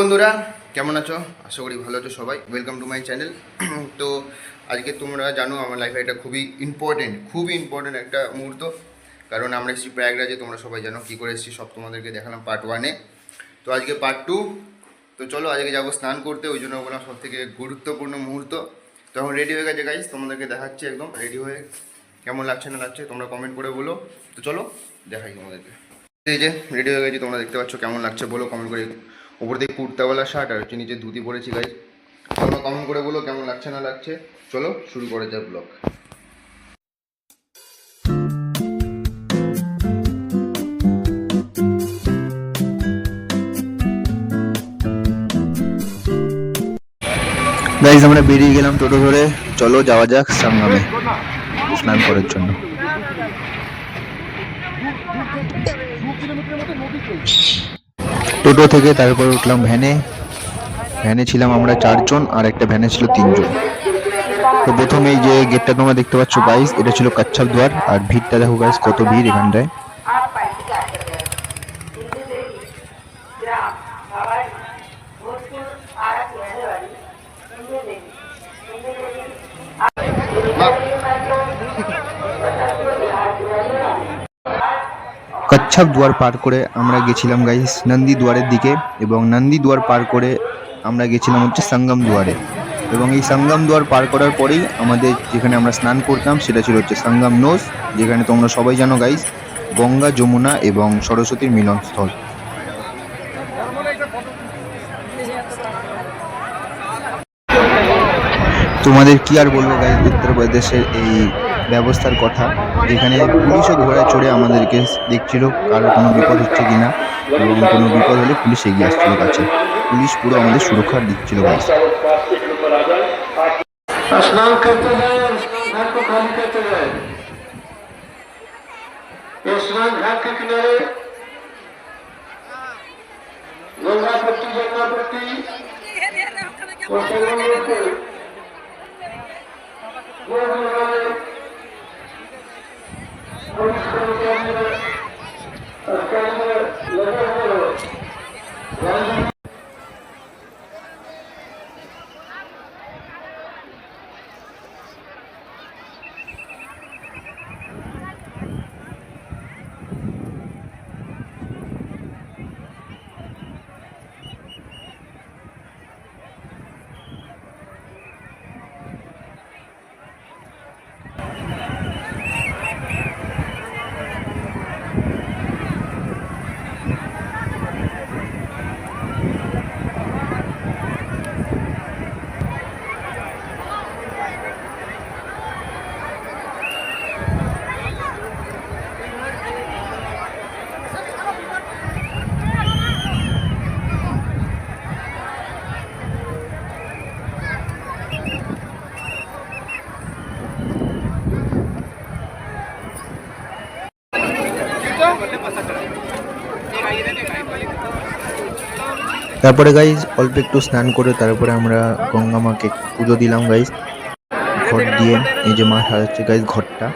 বন্ধুরা, কেমন আছো? আশা করি ভালো আছো সবাই। Welcome to my channel. তো আজকে তোমরা জানো আমার লাইফে এটা খুবই ইম্পর্টেন্ট একটা মুহূর্ত। কারণ আমরা এসেছি প্রয়াগরাজে, তোমরা সবাই জানো কী করে এসেছি, সব তোমাদেরকে দেখালাম পার্ট 1-এ। তো আজকে পার্ট 2। তো চলো আজকে যাবো স্নান করতে, ওই জন্য বললাম সব থেকে গুরুত্বপূর্ণ মুহূর্ত। তো এখন রেডি হয়ে গেছে গাইস, তোমাদেরকে দেখাচ্ছি একদম রেডি হয়ে। কেমন লাগছে না লাগছে তোমরা কমেন্ট করে বলো। তো চলো দেখাই তোমাদেরকে। এই যে রেডি হয়ে গেছি, তোমরা দেখতে পাচ্ছ, কেমন লাগছে বলো কমেন্ট করে। উপর থেকে কুর্তাওয়ালা শার্ট আর হচ্ছে নিচে ধুতি পরেছি গাইজ। তোমরা কমেন্ট করে বলো কেমন লাগছে না লাগছে। চলো শুরু করে যাক ব্লগ। গাইজ আমরা বেরিয়ে গেলাম টোটো ধরে, চলো যাওয়া যাক সঙ্গমে স্নান করার জন্য। টোটো থেকে তারপর উঠলাম ভ্যানে ছিলাম আমরা 4 জন, আর একটা ভ্যানে ছিল 3 জন। তো প্রথমে এই যে গেটটা তোমরা দেখতে পাচ্ছ গাইস, এটা ছিল কচ্ছপ দুয়ার। আর ভিড়টা দেখো গাইস, কত ভিড় এখানটায়। কচ্ছপ দুয়ার পার করে আমরা গেছিলাম গাইস নন্দী দুয়ারের দিকে, এবং নন্দী দুয়ার পার করে আমরা গেছিলাম হচ্ছে সঙ্গম দুয়ারে। এবং এই সঙ্গম দুয়ার পার করার পরেই আমাদের যেখানে আমরা স্নান করতাম সেটা ছিল হচ্ছে সঙ্গম নোস, যেখানে তোমরা সবাই জানো গাইস গঙ্গা, যমুনা এবং সরস্বতীর মিলনস্থল। তোমাদের কি আর বলবো গাইস উত্তরপ্রদেশের এই ব্যবস্থার কথা, যেখানে পুলিশও ঘোড়ায় চড়ে আমাদেরকে দেখছিল কারোর কোনো বিপদ হচ্ছে কিনা, এবং কোনো বিপদ হলে পুলিশ এগিয়ে আসছিল কাছে। পুলিশ পুরো আমাদের সুরক্ষা দিচ্ছিল গাইস। स्नान करते जाए और स्नान घाट को खाली करते जाए। ये स्नान घाट के किनारे गंगा पट्टी, जमुना पट्टी और संगम रोड पे पुलिस कर्मचारी लगे हुए हैं। তারপরে গাইজ অল্প একটু স্নান করে তারপরে আমরা গঙ্গা মাকে পুজো দিলাম গাইজ। ঘট দিয়ে, এই যে মা সাজাচ্ছে গাইজ ঘরটা,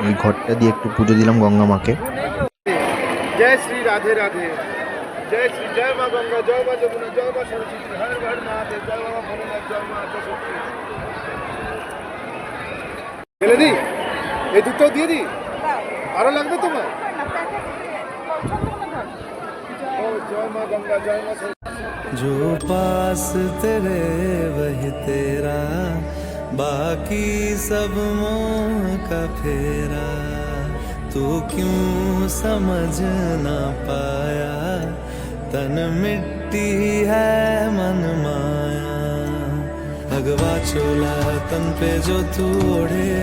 এই ঘরটা দিয়ে একটু পুজো দিলাম গঙ্গা মাকে। जय श्री राधे राधे, जय श्री, जय माँ गंगा, जय माँ जमुना, जय माँ सरस्वती, हर हर महादेव, जय बाबा भोलेनाथ, जय माँ सरस्वती। ঢেলে দি, এই দুটো দিয়ে দি, আরো লাগবে তোমার? ও জয় মা গঙ্গা, জয় মা सरस्वती। जो पास तेरे वही तेरा, बाकी सब मोह का फेरा। तू क्यों समझ ना पाया, तन मिट्टी है मन माया। भगवा चोला तन पे जो तू ओढ़े,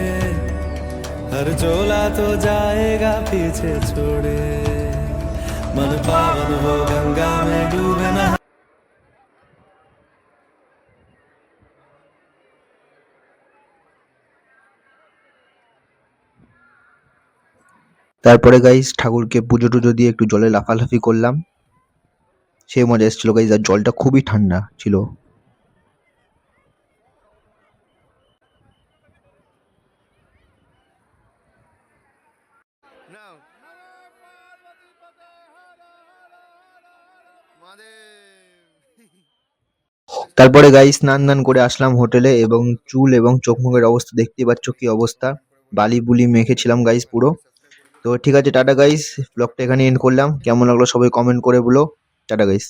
हर चोला तो जाएगा पीछे छोड़े। मन पावन हो गंगा में डूबे ना। তারপরে গাইস ঠাকুরকে পুজো টুজো দিয়ে একটু জলে লাফালাফি করলাম, সেই মজা এসেছিল গাইস। আর জলটা খুবই ঠান্ডা ছিল। নাও মাদেব। তারপরে গাইস স্নান দান করে আসলাম হোটেলে, এবং চুল এবং চোখ মুখের অবস্থা দেখতেই পাচ্ছ কি অবস্থা, বালি বুলি মেখেছিলাম গাইস পুরো। তো ঠিক আছে, টাটা গাইস, ব্লগটা এখানে এন্ড করলাম। কেমন লাগলো সবাই কমেন্ট করে বলো। Tata guys.